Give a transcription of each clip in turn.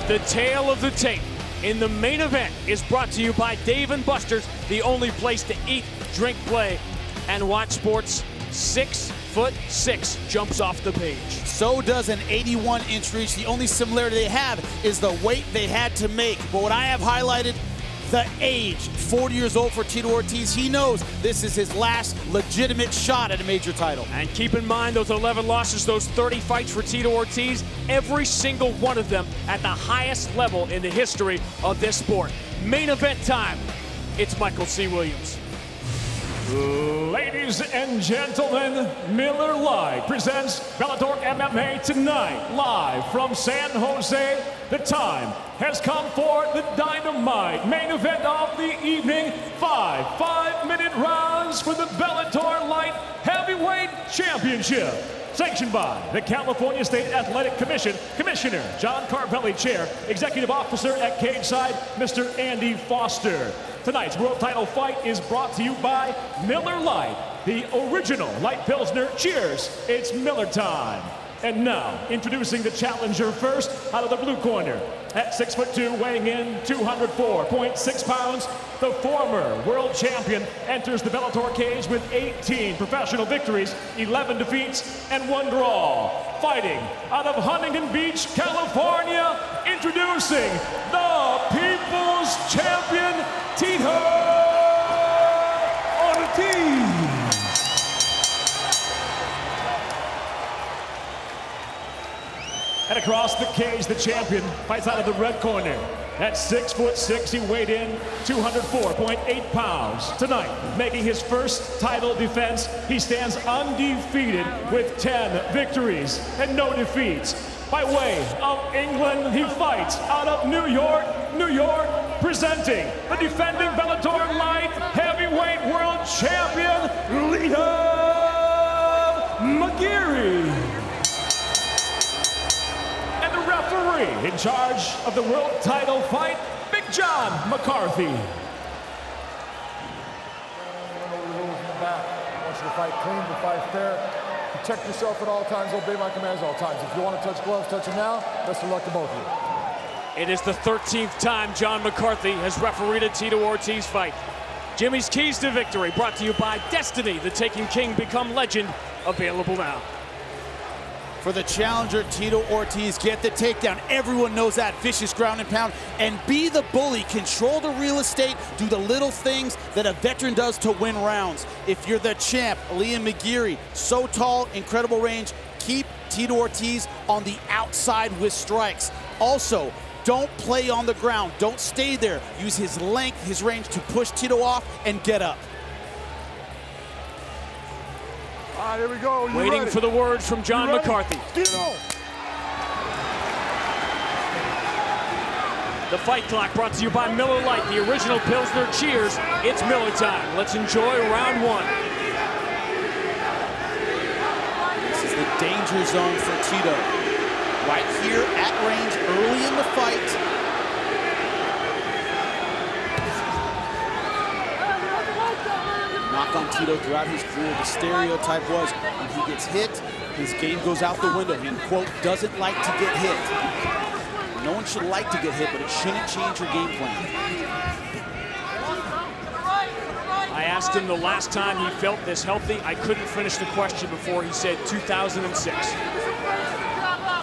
The tale of the tape in the main event is brought to you by Dave & Buster's, the only place to eat, drink, play, and watch sports. 6'6" jumps off the page. So does an 81-inch reach. The only similarity they have is the weight they had to make. But what I have highlighted, the age. 40 years old for Tito Ortiz. He knows this is his last legitimate shot at a major title. And keep in mind those 11 losses, those 30 fights for Tito Ortiz, every single one of them at the highest level in the history of this sport. Main event time. It's Michael C. Williams. Ladies and gentlemen, Miller Lite presents Bellator MMA tonight, live from San Jose. The time has come for the dynamite main event of the evening. Five-minute rounds for the Bellator Light Heavyweight Championship. Sanctioned by the California State Athletic Commission, Commissioner John Carpelli, Chair, Executive Officer at Cage Side, Mr. Andy Foster. Tonight's world title fight is brought to you by Miller Lite, the original light Pilsner. Cheers, it's Miller time. And now, introducing the challenger first, out of the blue corner. At 6'2", weighing in 204.6 pounds, the former world champion enters the Bellator cage with 18 professional victories, 11 defeats, and 1 draw. Fighting out of Huntington Beach, California, introducing the People's Champion, Tito Ortiz. And across the cage, the champion fights out of the red corner. At 6'6", he weighed in 204.8 pounds. Tonight, making his first title defense, he stands undefeated with 10 victories and no defeats. By way of England, he fights out of New York, presenting the defending Bellator Light Heavyweight World Champion, McGeary. In charge of the world title fight, Big John McCarthy. I want you to fight clean, to fight fair. Protect yourself at all times, obey my commands at all times. If you want to touch gloves, touch them now. Best of luck to both of you. It is the 13th time John McCarthy has refereed a Tito Ortiz fight. Jimmy's Keys to Victory, brought to you by Destiny, the Taken King Become Legend, available now. For the challenger, Tito Ortiz, get the takedown. Everyone knows that. Vicious ground and pound. And be the bully. Control the real estate. Do the little things that a veteran does to win rounds. If you're the champ, Liam McGeary, so tall, incredible range. Keep Tito Ortiz on the outside with strikes. Also, don't play on the ground. Don't stay there. Use his length, his range to push Tito off and get up. All right, here we go. Waiting for the words from John McCarthy. Tito. The fight clock brought to you by Miller Lite, the original Pilsner. Cheers, it's Miller time. Let's enjoy round 1. This is the danger zone for Tito. Right here at range, early in the fight. Knock on Tito throughout his career. The stereotype was when he gets hit, his game goes out the window. He, quote, doesn't like to get hit. No one should like to get hit, but it shouldn't change your game plan. I asked him the last time he felt this healthy. I couldn't finish the question before he said 2006.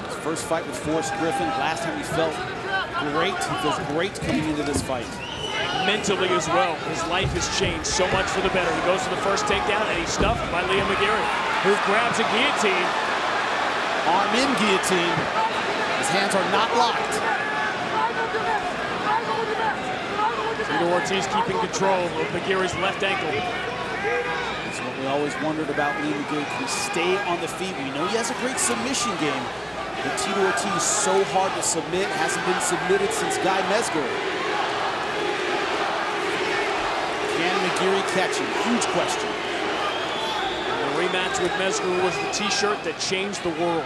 His first fight with Forrest Griffin. Last time he felt great. He feels great coming into this fight. Mentally as well, his life has changed so much for the better. He goes for the first takedown and he's stuffed by Liam McGeary, who grabs a guillotine. Arm in guillotine. His hands are not locked. Tito Ortiz keeping control of McGeary's left ankle. That's what we always wondered about Liam McGeary. Can he stay on the feet? We know he has a great submission game, but Tito Ortiz is so hard to submit. Hasn't been submitted since Guy Mesger. Can McGeary catch him? Huge question. The rematch with Mesger was the t-shirt that changed the world.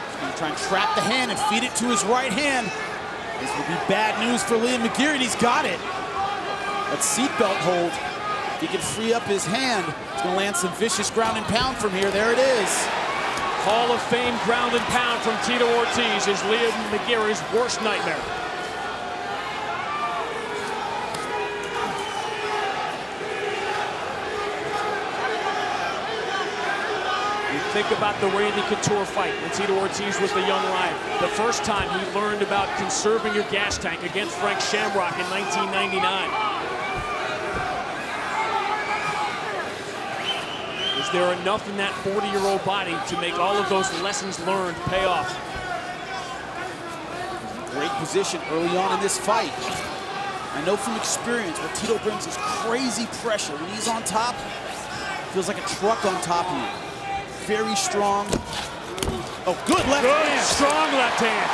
He's going to try and trap the hand and feed it to his right hand. This will be bad news for Liam McGeary, and he's got it. That seatbelt hold he can free up his hand. He's going to land some vicious ground and pound from here. There it is. Hall of Fame ground and pound from Tito Ortiz is Liam McGeary's worst nightmare. Think about the Randy Couture fight when Tito Ortiz was the young lion. The first time he learned about conserving your gas tank against Frank Shamrock in 1999. Is there enough in that 40-year-old body to make all of those lessons learned pay off? Great position early on in this fight. I know from experience what Tito brings is crazy pressure. When he's on top, feels like a truck on top of you. Very strong. Oh, good left hand. Strong left hand.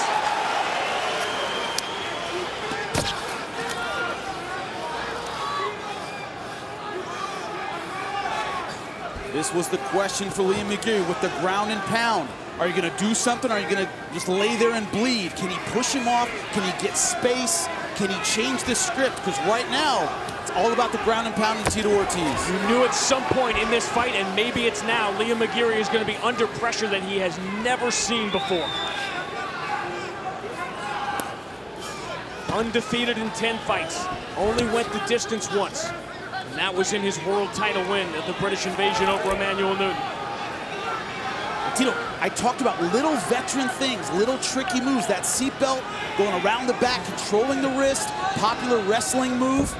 This was the question for Liam McGeary with the ground and pound. Are you going to do something? Are you going to just lay there and bleed? Can he push him off? Can he get space? Can he change the script? Because right now, it's all about the ground and pound and Tito Ortiz. You knew at some point in this fight, and maybe it's now, Liam McGeary is going to be under pressure that he has never seen before. Undefeated in 10 fights. Only went the distance once. And that was in his world title win at the British Invasion over Emmanuel Newton. Tito, I talked about little veteran things, little tricky moves. That seatbelt going around the back, controlling the wrist, popular wrestling move.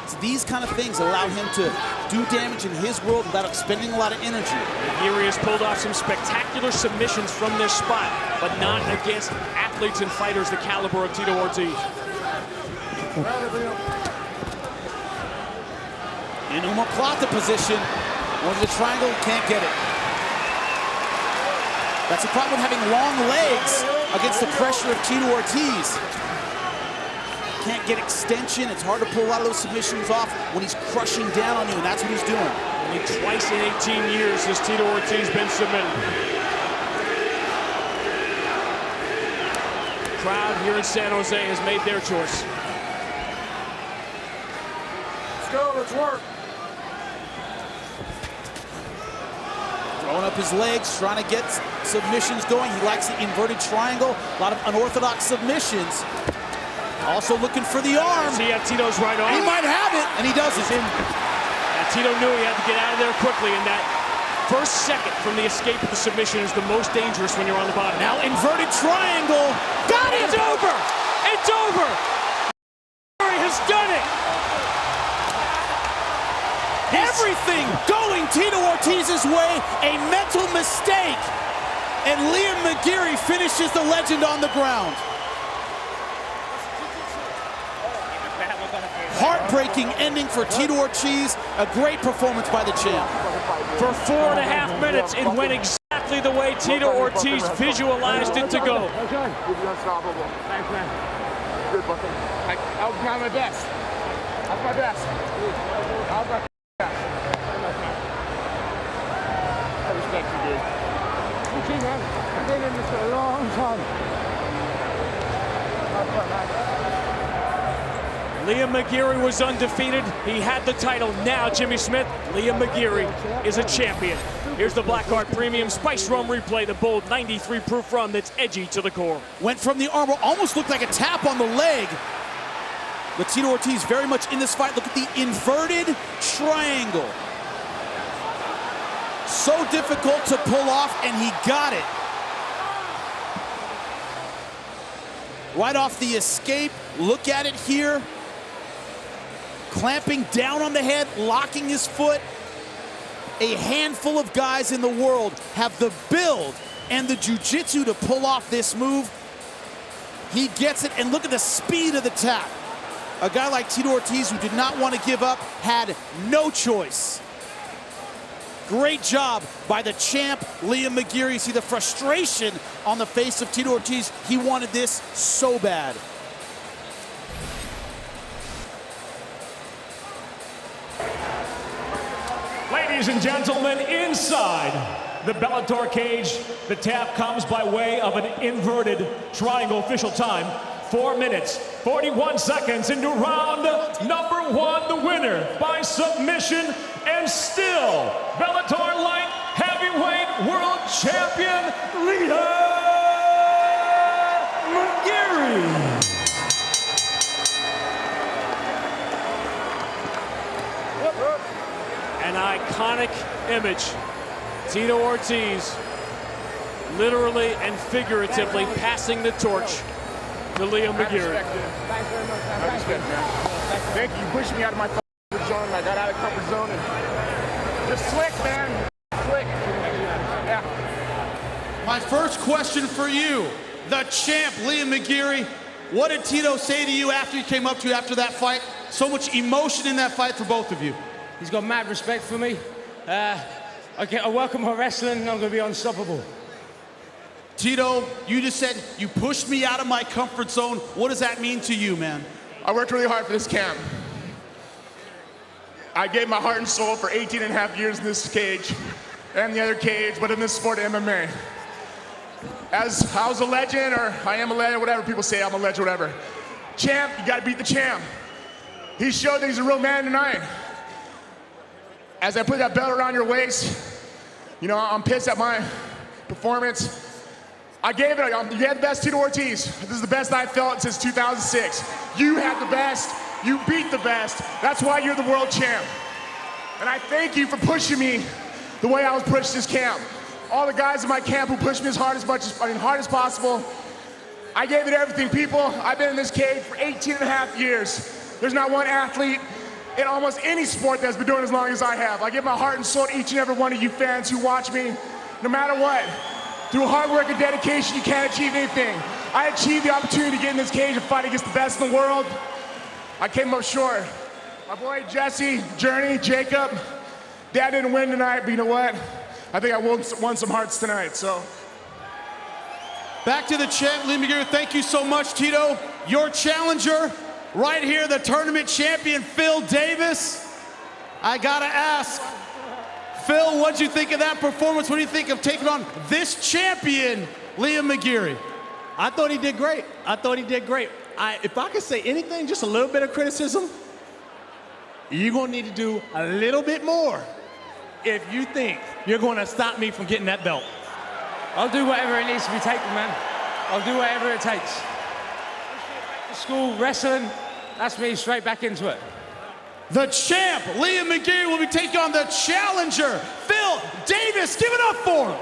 So these kind of things allow him to do damage in his world without expending a lot of energy. McGeary has pulled off some spectacular submissions from this spot, but not against athletes and fighters the caliber of Tito Ortiz. In omoplata position, over the triangle, can't get it. That's the problem with having long legs against the pressure of Tito Ortiz. Can't get extension. It's hard to pull a lot of those submissions off when he's crushing down on you, and that's what he's doing. Only twice in 18 years has Tito Ortiz been submitted. The crowd here in San Jose has made their choice. Let's go, let's work. Throwing up his legs, trying to get submissions going. He likes the inverted triangle. A lot of unorthodox submissions. Also looking for the arm. See Tito's right arm. He might have it, and he doesn't. Tito knew he had to get out of there quickly, and that first second from the escape of the submission is the most dangerous when you're on the bottom. Now inverted triangle. Got it! It's over! It's over! He has done it! Everything going Tito Ortiz's way, a mental mistake. And Liam McGeary finishes the legend on the ground. Heartbreaking ending for Tito Ortiz. A great performance by the champ. For 4.5 minutes, it went exactly the way Tito Ortiz visualized it to go. You'll be unstoppable. Thanks, man. Good, buddy. I'll try my best. That's my best. I'll try my best. I respect you, dude. Okay, man. I've been in this for a long time. Liam McGeary was undefeated. He had the title. Now, Jimmy Smith, Liam McGeary is a champion. Here's the Blackheart Premium Spice Rum Replay, the bold 93 proof rum that's edgy to the core. Went from the armbar, almost looked like a tap on the leg. But Tito Ortiz very much in this fight. Look at the inverted triangle. So difficult to pull off, and he got it. Right off the escape, look at it here. Clamping down on the head, locking his foot. A handful of guys in the world have the build and the jiu-jitsu to pull off this move. He gets it, and look at the speed of the tap. A guy like Tito Ortiz, who did not want to give up, had no choice. Great job by the champ, Liam McGeary. See the frustration on the face of Tito Ortiz. He wanted this so bad. Ladies and gentlemen, inside the Bellator cage, the tap comes by way of an inverted triangle. Official time, 4 minutes, 41 seconds into round number #1, the winner by submission, and still Bellator Light Heavyweight World Champion, McGeary. An iconic image. Tito Ortiz, literally and figuratively passing the torch to Liam McGeary. Thanks very much, man. I respect, man. Thank you. You pushed me out of my comfort zone. I got out of comfort zone and just slick, man. Slick. Yeah. My first question for you, the champ, Liam McGeary. What did Tito say to you after he came up to you after that fight? So much emotion in that fight for both of you. He's got mad respect for me. I welcome her wrestling, and I'm going to be unstoppable. Tito, you just said you pushed me out of my comfort zone. What does that mean to you, man? I worked really hard for this camp. I gave my heart and soul for 18 and a half years in this cage and the other cage, but in this sport of MMA. As I was a legend, or I am a legend, whatever people say, I'm a legend, whatever. Champ, you gotta beat the champ. He showed that he's a real man tonight. As I put that belt around your waist, you know, I'm pissed at my performance. I gave it, you had the best, Tito Ortiz. This is the best I've felt since 2006. You had the best, you beat the best. That's why you're the world champ. And I thank you for pushing me the way I was pushed this camp. All the guys in my camp who pushed me as hard as possible. I gave it everything, people. I've been in this cage for 18 and a half years. There's not one athlete in almost any sport that's been doing as long as I have. I give my heart and soul to each and every one of you fans who watch me, no matter what. Through hard work and dedication, you can't achieve anything. I achieved the opportunity to get in this cage and fight against the best in the world. I came up short. My boy Jesse, Journey, Jacob, Dad didn't win tonight, but you know what? I think I won some hearts tonight, so. Back to the champ, Liam McGeary. Thank you so much, Tito. Your challenger, right here, the tournament champion, Phil Davis. I gotta ask, Phil, what'd you think of that performance? What do you think of taking on this champion, Liam McGeary? I thought he did great. If I could say anything, just a little bit of criticism, you're gonna need to do a little bit more if you think you're gonna stop me from getting that belt. I'll do whatever it needs to be taken, man. I'll do whatever it takes. School wrestling, that's me straight back into it. The champ, Liam McGeary, will be taking on the challenger, Phil Davis. Give it up for him.